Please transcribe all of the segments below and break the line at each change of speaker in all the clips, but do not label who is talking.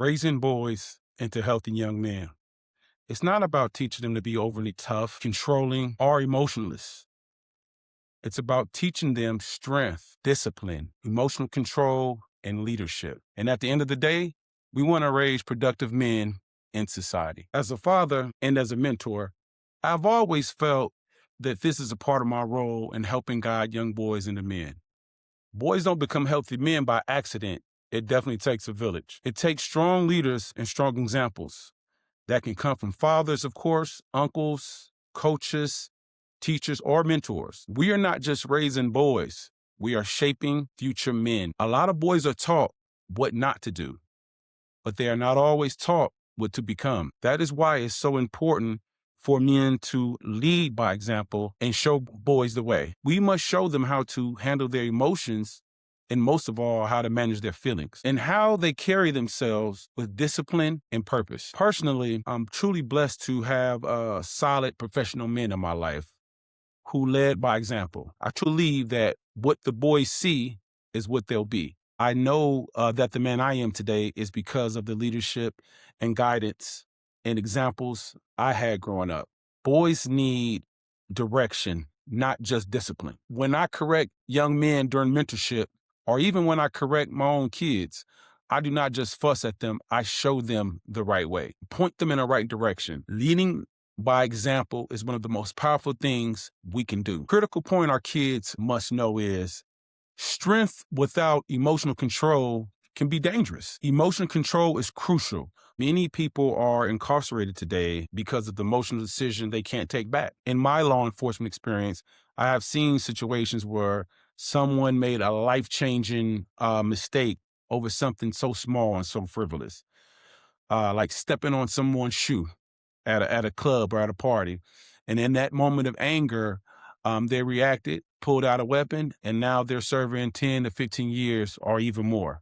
Raising boys into healthy young men. It's not about teaching them to be overly tough, controlling, or emotionless. It's about teaching them strength, discipline, emotional control, and leadership. And at the end of the day, we want to raise productive men in society. As a father and as a mentor, I've always felt that this is a part of my role in helping guide young boys into men. Boys don't become healthy men by accident. It definitely takes a village. It takes strong leaders and strong examples that can come from fathers, of course, uncles, coaches, teachers, or mentors. We are not just raising boys. We are shaping future men. A lot of boys are taught what not to do, but they are not always taught what to become. That is why it's so important for men to lead by example and show boys the way. We must show them how to handle their emotions and most of all, how to manage their feelings and how they carry themselves with discipline and purpose. Personally, I'm truly blessed to have solid professional men in my life who led by example. I truly believe that what the boys see is what they'll be. I know that the man I am today is because of the leadership and guidance and examples I had growing up. Boys need direction, not just discipline. When I correct young men during mentorship, or even when I correct my own kids, I do not just fuss at them, I show them the right way, point them in the right direction. Leading by example is one of the most powerful things we can do. Critical point our kids must know is strength without emotional control can be dangerous. Emotional control is crucial. Many people are incarcerated today because of the emotional decision they can't take back. In my law enforcement experience, I have seen situations where someone made a life-changing mistake over something so small and so frivolous, like stepping on someone's shoe at a club or at a party. And in that moment of anger, they reacted, pulled out a weapon, and now they're serving 10 to 15 years or even more.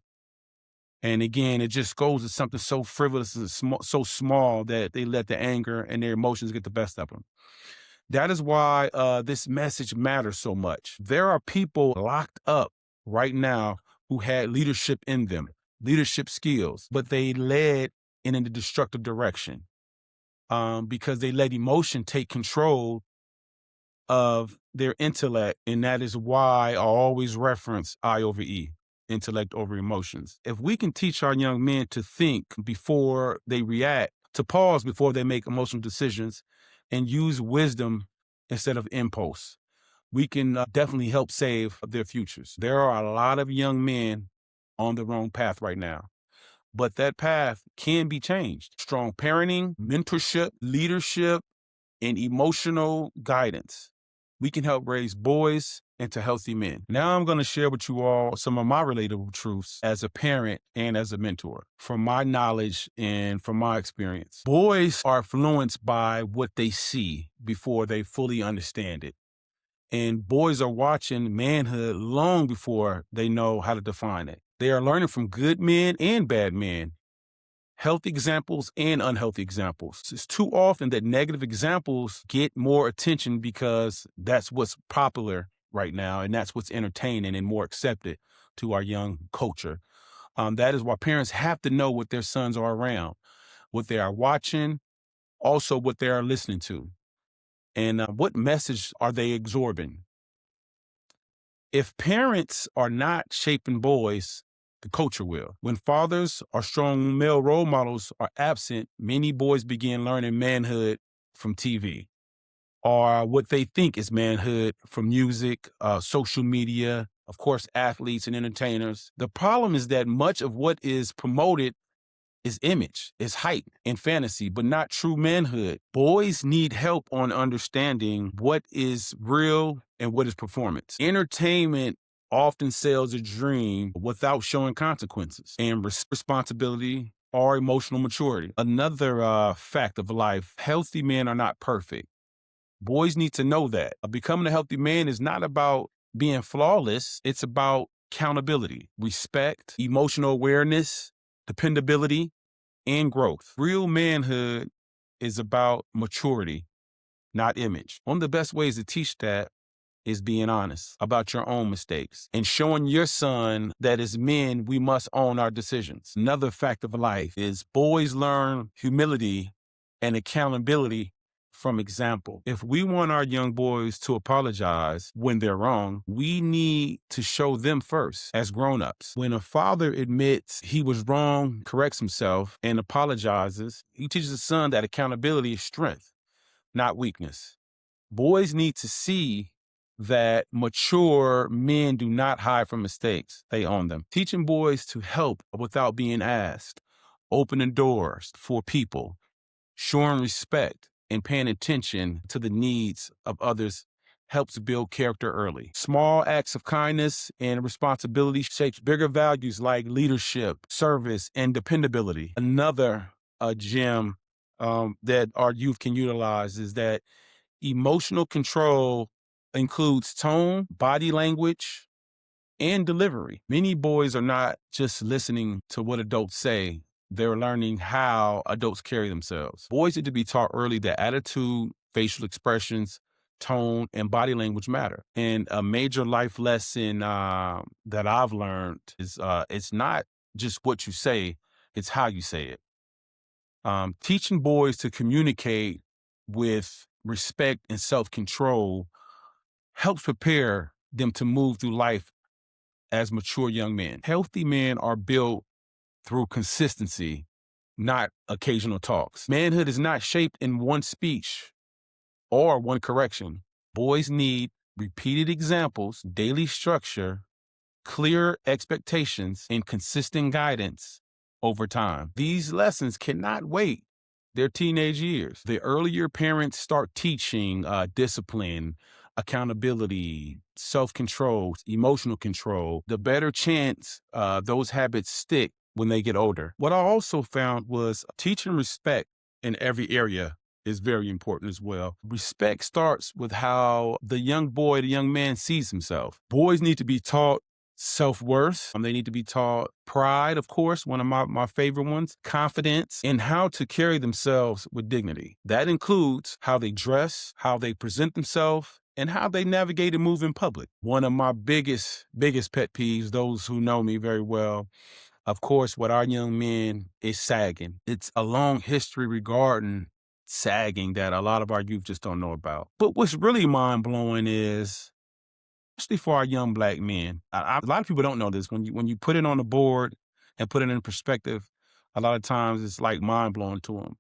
And again, it just goes to something so frivolous and so small that they let the anger and their emotions get the best of them. That is why this message matters so much. There are people locked up right now who had leadership in them, leadership skills, but they led in a destructive direction because they let emotion take control of their intellect. And that is why I always reference I over E, intellect over emotions. If we can teach our young men to think before they react, to pause before they make emotional decisions, and use wisdom instead of impulse, we can definitely help save their futures. There are a lot of young men on the wrong path right now, but that path can be changed. Strong parenting, mentorship, leadership, and emotional guidance. We can help raise boys into healthy men. Now I'm going to share with you all some of my relatable truths as a parent and as a mentor from my knowledge and from my experience. Boys are influenced by what they see before they fully understand it. And boys are watching manhood long before they know how to define it. They are learning from good men and bad men, healthy examples and unhealthy examples. It's too often that negative examples get more attention because that's what's popular right now, and that's what's entertaining and more accepted to our young culture. That is why parents have to know what their sons are around, what they are watching, also what they are listening to, and what message are they absorbing. If parents are not shaping boys, the culture will. When fathers or strong male role models are absent, many boys begin learning manhood from TV or what they think is manhood from music, social media, of course, athletes and entertainers. The problem is that much of what is promoted is image, is hype and fantasy, but not true manhood. Boys need help on understanding what is real and what is performance. Entertainment often sells a dream without showing consequences and responsibility or emotional maturity. Another fact of life, healthy men are not perfect. Boys need to know that. Becoming a healthy man is not about being flawless. It's about accountability, respect, emotional awareness, dependability, and growth. Real manhood is about maturity, not image. One of the best ways to teach that is being honest about your own mistakes and showing your son that as men, we must own our decisions. Another fact of life is boys learn humility and accountability from example. If we want our young boys to apologize when they're wrong, we need to show them first as grown-ups. When a father admits he was wrong, corrects himself, and apologizes, he teaches his son that accountability is strength, not weakness. Boys need to see that mature men do not hide from mistakes. They own them. Teaching boys to help without being asked, opening doors for people, showing respect and paying attention to the needs of others helps build character early. Small acts of kindness and responsibility shapes bigger values like leadership, service, and dependability. Another gem that our youth can utilize is that emotional control includes tone, body language, and delivery. Many boys are not just listening to what adults say, they're learning how adults carry themselves. Boys need to be taught early that attitude, facial expressions, tone, and body language matter. And a major life lesson that I've learned is it's not just what you say, it's how you say it. Teaching boys to communicate with respect and self-control helps prepare them to move through life as mature young men. Healthy men are built through consistency, not occasional talks. Manhood is not shaped in one speech or one correction. Boys need repeated examples, daily structure, clear expectations, and consistent guidance over time. These lessons cannot wait their teenage years. The earlier parents start teaching discipline, accountability, self-control, emotional control, the better chance those habits stick when they get older. What I also found was teaching respect in every area is very important as well. Respect starts with how the young boy, the young man sees himself. Boys need to be taught self-worth. They need to be taught pride, of course, one of my favorite ones, confidence, and how to carry themselves with dignity. That includes how they dress, how they present themselves, and how they navigate and move in public. One of my biggest pet peeves, those who know me very well, of course, with our young men is sagging. It's a long history regarding sagging that a lot of our youth just don't know about. But what's really mind-blowing is, especially for our young Black men, a lot of people don't know this. When you put it on the board and put it in perspective, a lot of times it's like mind-blowing to them.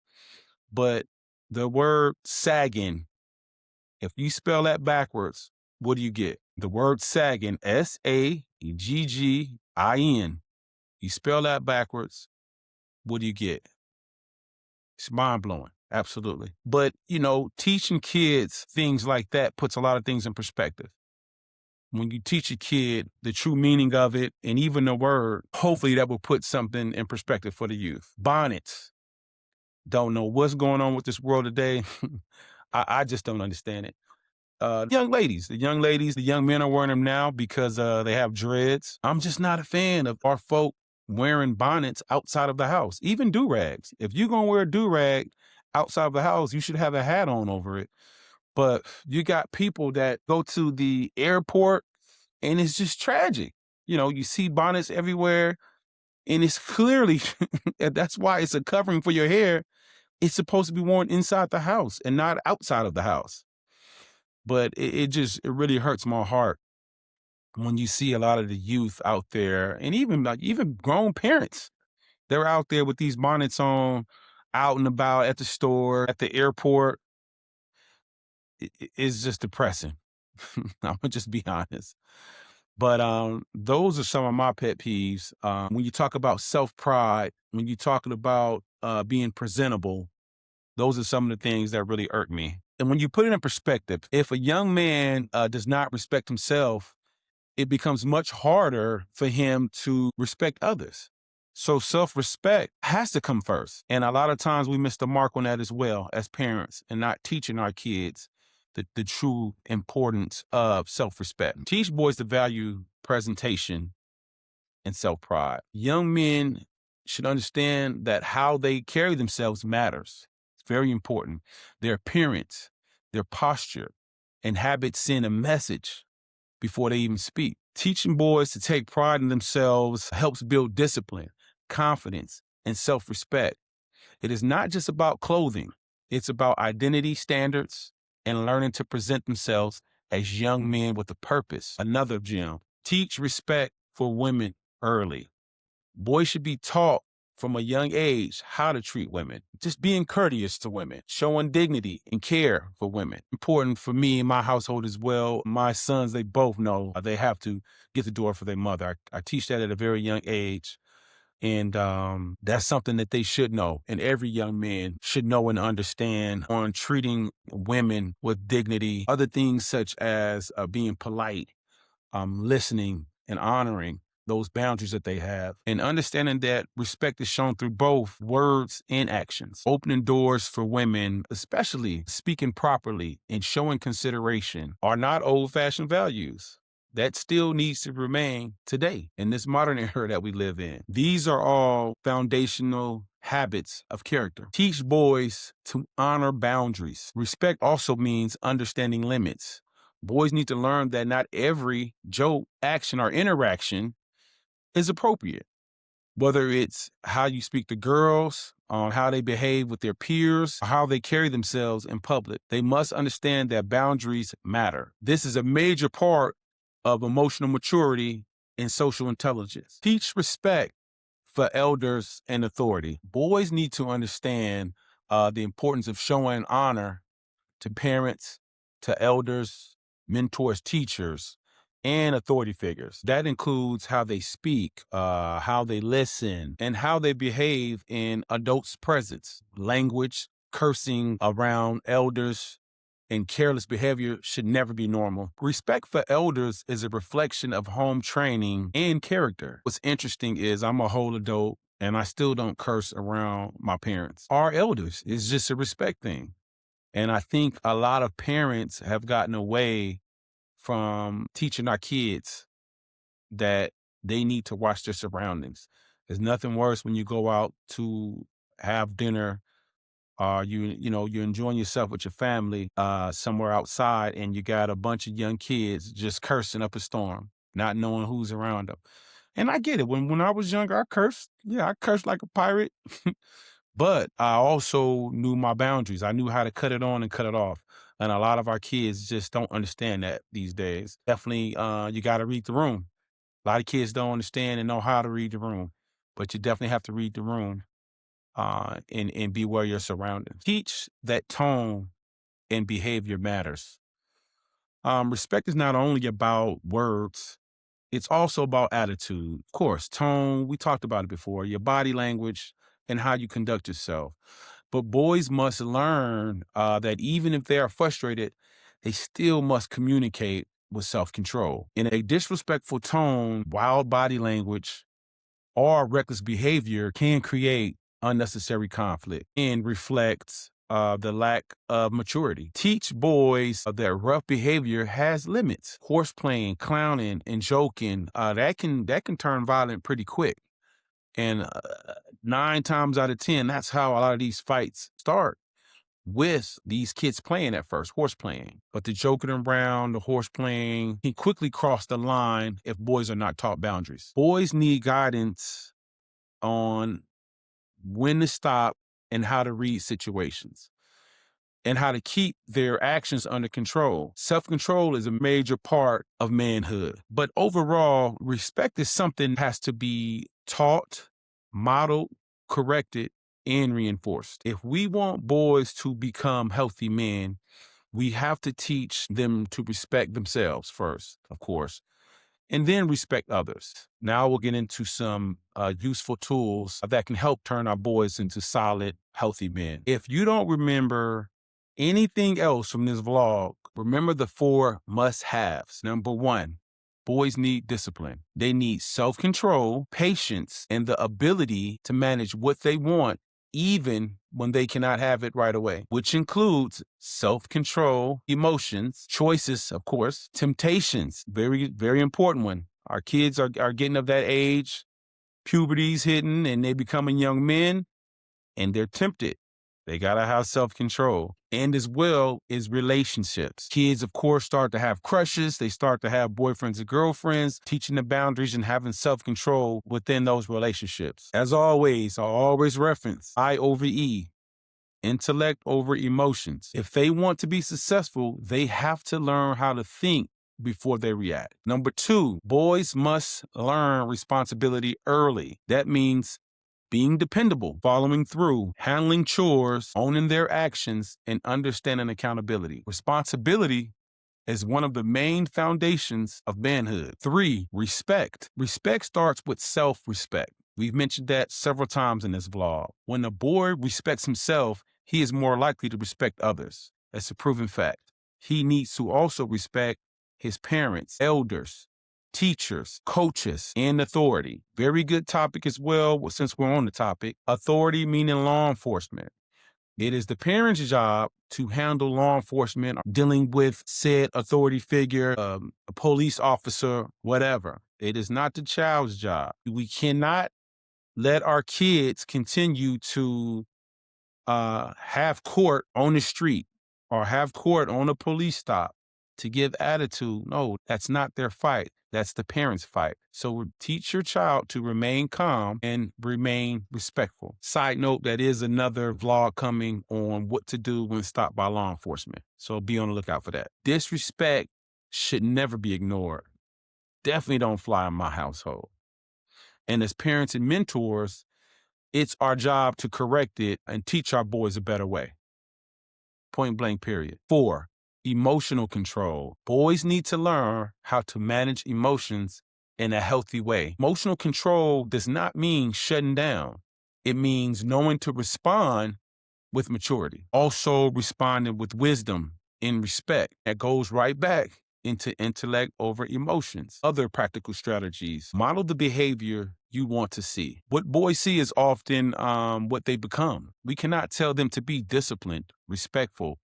But the word sagging, if you spell that backwards, what do you get? The word sagging, S-A-G-G-I-N. You spell that backwards, what do you get? It's mind-blowing. Absolutely. But, teaching kids things like that puts a lot of things in perspective. When you teach a kid the true meaning of it and even the word, hopefully that will put something in perspective for the youth. Bonnets. Don't know what's going on with this world today. I just don't understand it. The young men are wearing them now because they have dreads. I'm just not a fan of our folk wearing bonnets outside of the house, even do-rags. If you're going to wear a do-rag outside of the house, you should have a hat on over it. But you got people that go to the airport and it's just tragic. You see bonnets everywhere and it's clearly, and that's why it's a covering for your hair. It's supposed to be worn inside the house and not outside of the house. But it really hurts my heart when you see a lot of the youth out there and even grown parents. They're out there with these bonnets on, out and about at the store, at the airport. It's just depressing. I'm gonna just be honest. But those are some of my pet peeves. When you talk about self-pride, when you're talking about being presentable, those are some of the things that really irk me. And when you put it in perspective, if a young man does not respect himself, it becomes much harder for him to respect others. So self-respect has to come first. And a lot of times we miss the mark on that as well as parents and not teaching our kids the true importance of self-respect. Teach boys to value presentation and self-pride. Young men should understand that how they carry themselves matters. It's very important. Their appearance, their posture, and habits send a message before they even speak. Teaching boys to take pride in themselves helps build discipline, confidence, and self-respect. It is not just about clothing. It's about identity standards and learning to present themselves as young men with a purpose. Another gem. Teach respect for women early. Boys should be taught from a young age how to treat women, just being courteous to women, showing dignity and care for women. Important for me and my household as well. My sons, they both know they have to get the door for their mother. I teach that at a very young age. And that's something that they should know. And every young man should know and understand on treating women with dignity, other things such as being polite, listening and honoring those boundaries that they have, and understanding that respect is shown through both words and actions. Opening doors for women, especially speaking properly and showing consideration, are not old-fashioned values. That still needs to remain today in this modern era that we live in. These are all foundational habits of character. Teach boys to honor boundaries. Respect also means understanding limits. Boys need to learn that not every joke, action, or interaction is appropriate. Whether it's how you speak to girls, how they behave with their peers, or how they carry themselves in public, they must understand that boundaries matter. This is a major part of emotional maturity and social intelligence. Teach respect for elders and authority. Boys need to understand the importance of showing honor to parents, to elders, mentors, teachers, and authority figures. That includes how they speak, how they listen, and how they behave in adults' presence. Language, cursing around elders, and careless behavior should never be normal. Respect for elders is a reflection of home training and character. What's interesting is I'm a whole adult and I still don't curse around my parents. Our elders is just a respect thing. And I think a lot of parents have gotten away from teaching our kids that they need to watch their surroundings. There's nothing worse when you go out to have dinner, you're enjoying yourself with your family somewhere outside, and you got a bunch of young kids just cursing up a storm, not knowing who's around them. And I get it. When I was younger, I cursed. Yeah, I cursed like a pirate. But I also knew my boundaries. I knew how to cut it on and cut it off. And a lot of our kids just don't understand that these days. Definitely, you got to read the room. A lot of kids don't understand and know how to read the room, but you definitely have to read the room and be where your surroundings. Teach that tone and behavior matters. Respect is not only about words, it's also about attitude. Of course, tone, we talked about it before, your body language and how you conduct yourself. But boys must learn that even if they are frustrated, they still must communicate with self-control. In a disrespectful tone, wild body language, or reckless behavior can create unnecessary conflict and reflects the lack of maturity. Teach boys that rough behavior has limits. Horseplaying, clowning, and joking that can turn violent pretty quick. And 9 times out of 10, that's how a lot of these fights start, with these kids playing at first, horse playing. But the joking around, the horse playing, can quickly cross the line if boys are not taught boundaries. Boys need guidance on when to stop and how to read situations and how to keep their actions under control. Self-control is a major part of manhood. But overall, respect is something that has to be taught, modeled, corrected, and reinforced. If we want boys to become healthy men, we have to teach them to respect themselves first, of course, and then respect others. Now we'll get into some useful tools that can help turn our boys into solid, healthy men. If you don't remember anything else from this vlog, remember the 4 must-haves. Number 1, boys need discipline. They need self-control, patience, and the ability to manage what they want even when they cannot have it right away, which includes self-control, emotions, choices, of course, temptations, very, very important one. Our kids are getting of that age, puberty's hitting, and they becoming young men, and they're tempted. They got to have self-control. And as well is relationships. Kids, of course, start to have crushes. They start to have boyfriends and girlfriends, teaching the boundaries and having self-control within those relationships. As always, I always reference I over E, intellect over emotions. If they want to be successful, they have to learn how to think before they react. Number 2, boys must learn responsibility early. That means being dependable, following through, handling chores, owning their actions, and understanding accountability. Responsibility is one of the main foundations of manhood. 3, respect. Respect starts with self-respect. We've mentioned that several times in this vlog. When a boy respects himself, he is more likely to respect others. That's a proven fact. He needs to also respect his parents, elders, teachers, coaches, and authority. Very good topic as well, since we're on the topic. Authority meaning law enforcement. It is the parent's job to handle law enforcement, dealing with said authority figure, a police officer, whatever. It is not the child's job. We cannot let our kids continue to have court on the street or have court on a police stop to give attitude. No, that's not their fight. That's the parents' fight. So teach your child to remain calm and remain respectful. Side note, that is another vlog coming on what to do when stopped by law enforcement. So be on the lookout for that. Disrespect should never be ignored. Definitely don't fly in my household. And as parents and mentors, it's our job to correct it and teach our boys a better way. Point blank, period. 4, emotional control. Boys need to learn how to manage emotions in a healthy way. Emotional control does not mean shutting down. It means knowing to respond with maturity. Also responding with wisdom and respect. That goes right back into intellect over emotions. Other practical strategies. Model the behavior you want to see. What boys see is often what they become. We cannot tell them to be disciplined, respectful,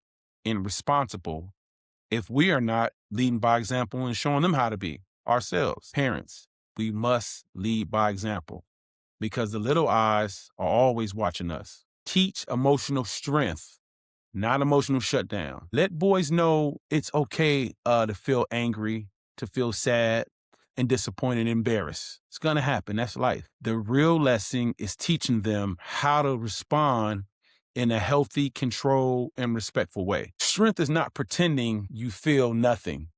and responsible if we are not leading by example and showing them how to be ourselves. Parents, we must lead by example because the little eyes are always watching us. Teach emotional strength, not emotional shutdown. Let boys know it's okay to feel angry, to feel sad, and disappointed and embarrassed. It's going to happen. That's life. The real lesson is teaching them how to respond in a healthy, controlled, and respectful way. Strength is not pretending you feel nothing.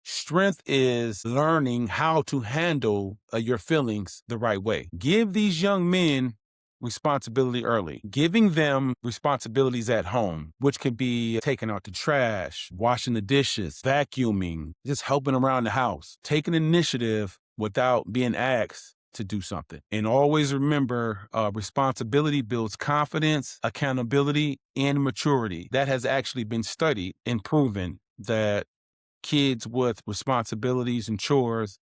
Strength is learning how to handle your feelings the right way. Give these young men responsibility early. Giving them responsibilities at home, which can be taking out the trash, washing the dishes, vacuuming, just helping around the house, taking initiative without being asked to do something. And always remember, responsibility builds confidence, accountability, and maturity. That has actually been studied and proven that kids with responsibilities and chores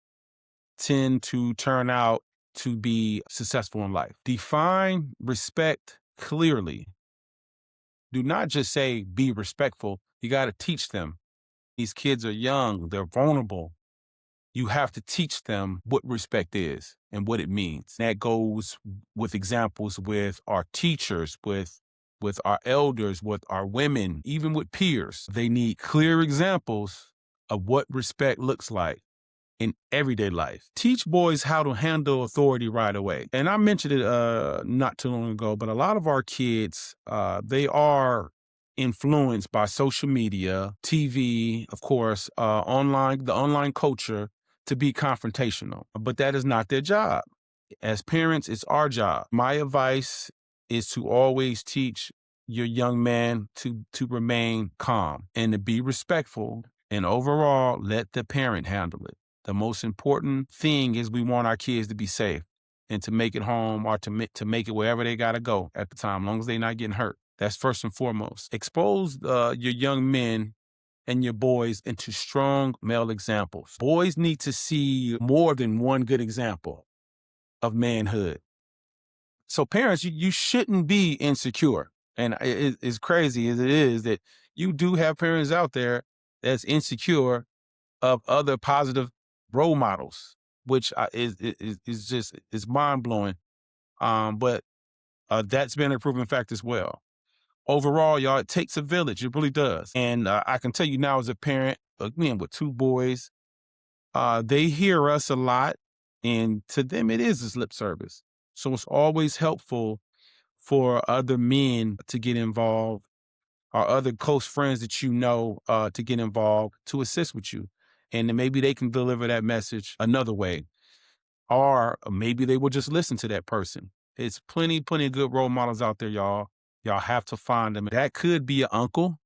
tend to turn out to be successful in life. Define respect clearly. Do not just say be respectful. You got to teach them. These kids are young, they're vulnerable. You have to teach them what respect is and what it means. That goes with examples with our teachers, with our elders, with our women, even with peers. They need clear examples of what respect looks like in everyday life. Teach boys how to handle authority right away. And I mentioned it not too long ago, but a lot of our kids, they are influenced by social media, TV, of course, the online culture to be confrontational. But that is not their job. As parents, it's our job. My advice is to always teach your young man to remain calm and to be respectful, and overall, let the parent handle it. The most important thing is we want our kids to be safe and to make it home or to make it wherever they got to go at the time, as long as they're not getting hurt. That's first and foremost. Expose your young men and your boys into strong male examples. Boys need to see more than one good example of manhood. So parents, you shouldn't be insecure. And it's crazy as it is that you do have parents out there that's insecure of other positive role models, which is just mind blowing. But that's been a proven fact as well. Overall, y'all, it takes a village. It really does. And I can tell you now as a parent, again, with two boys, they hear us a lot, and to them, it is this lip service. So it's always helpful for other men to get involved, or other close friends that you know to get involved to assist with you. And then maybe they can deliver that message another way, or maybe they will just listen to that person. It's plenty of good role models out there, y'all. Y'all have to find them. That could be an uncle,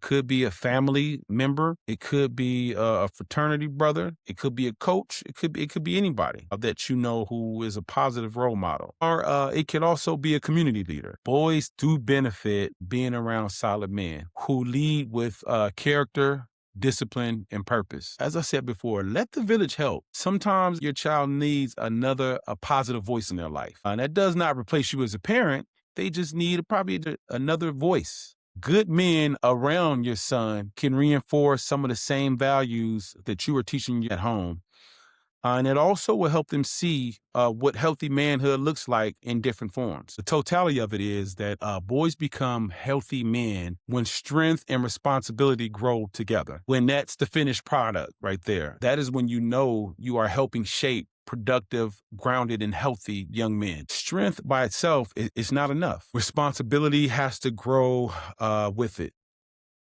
could be a family member. It could be a fraternity brother. It could be a coach. It could be anybody that you know who is a positive role model. Or it could also be a community leader. Boys do benefit being around solid men who lead with character, discipline, and purpose. As I said before, let the village help. Sometimes your child needs a positive voice in their life. And that does not replace you as a parent. They just need probably another voice. Good men around your son can reinforce some of the same values that you are teaching at home. And it also will help them see what healthy manhood looks like in different forms. The totality of it is that boys become healthy men when strength and responsibility grow together. When that's the finished product right there, that is when you know you are helping shape productive, grounded, and healthy young men. Strength by itself is not enough. Responsibility has to grow with it.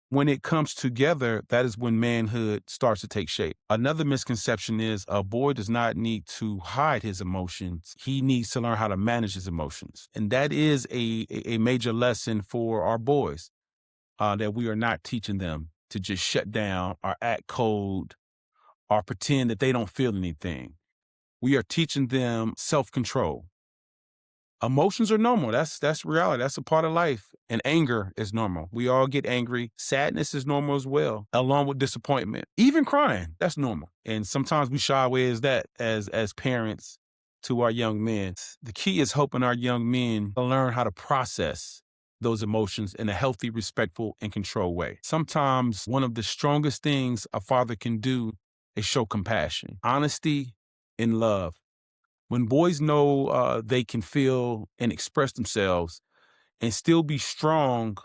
When it comes together, that is when manhood starts to take shape. Another misconception is a boy does not need to hide his emotions. He needs to learn how to manage his emotions. And that is a major lesson for our boys, that we are not teaching them to just shut down or act cold or pretend that they don't feel anything. We are teaching them self-control. Emotions are normal. That's reality. That's a part of life. And anger is normal. We all get angry. Sadness is normal as well, along with disappointment. Even crying, that's normal. And sometimes we shy away as parents to our young men. The key is helping our young men learn how to process those emotions in a healthy, respectful, and controlled way. Sometimes one of the strongest things a father can do is show compassion, honesty, and love. When boys know they can feel and express themselves and still be strong,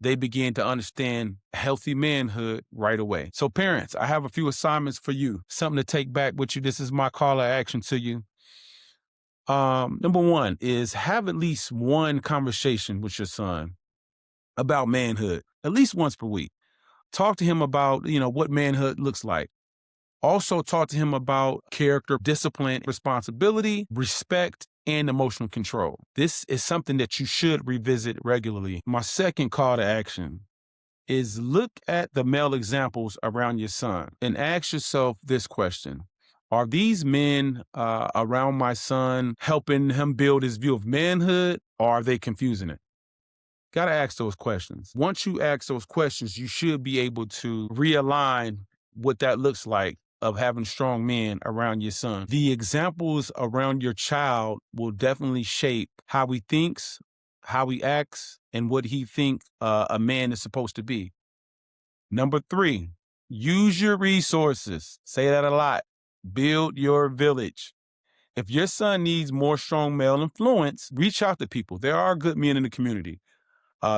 they begin to understand healthy manhood right away. So parents, I have a few assignments for you, something to take back with you. This is my call to action to you. Number one is have at least one conversation with your son about manhood, at least once per week. Talk to him about, what manhood looks like. Also talk to him about character, discipline, responsibility, respect, and emotional control. This is something that you should revisit regularly. My second call to action is look at the male examples around your son and ask yourself this question. Are these men around my son helping him build his view of manhood, or are they confusing it? Got to ask those questions. Once you ask those questions, you should be able to realign what that looks like of having strong men around your son. The examples around your child will definitely shape how he thinks, how he acts, and what he thinks a man is supposed to be. Number three, use your resources. Say that a lot. Build your village. If your son needs more strong male influence, reach out to people. There are good men in the community.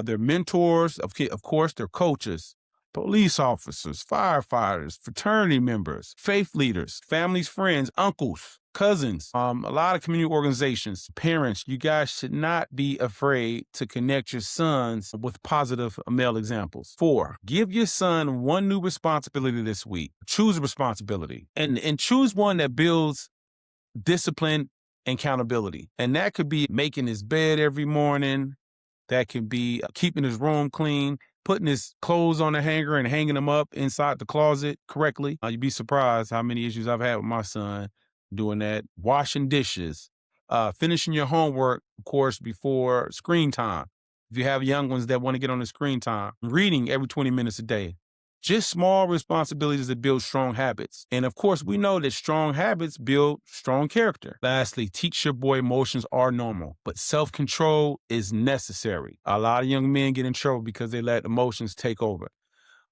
They're mentors, of course, they're coaches, police officers, firefighters, fraternity members, faith leaders, families, friends, uncles, cousins, a lot of community organizations. Parents, you guys should not be afraid to connect your sons with positive male examples. 4, give your son one new responsibility this week. Choose a responsibility and choose one that builds discipline and accountability. And that could be making his bed every morning. That can be keeping his room clean, putting his clothes on the hanger and hanging them up inside the closet correctly. You'd be surprised how many issues I've had with my son doing that. Washing dishes, finishing your homework, of course, before screen time. If you have young ones that want to get on the screen time, reading every 20 minutes a day. Just small responsibilities that build strong habits. And of course, we know that strong habits build strong character. Lastly, teach your boy emotions are normal, but self-control is necessary. A lot of young men get in trouble because they let emotions take over.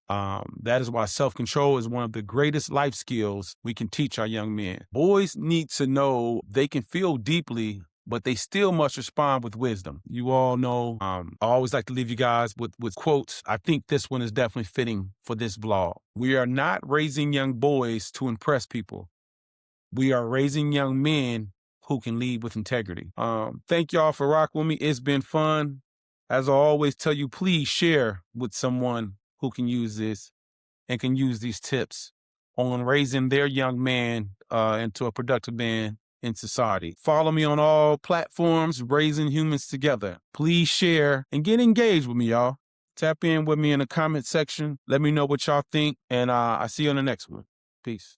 That is why self-control is one of the greatest life skills we can teach our young men. Boys need to know they can feel deeply but they still must respond with wisdom. You all know, I always like to leave you guys with quotes. I think this one is definitely fitting for this vlog. We are not raising young boys to impress people. We are raising young men who can lead with integrity. Thank y'all for rocking with me. It's been fun. As I always tell you, please share with someone who can use this and can use these tips on raising their young man into a productive man in society. Follow me on all platforms, Raising Humans Together. Please share and get engaged with me, y'all. Tap in with me in the comment section. Let me know what y'all think, and I see you on the next one. Peace.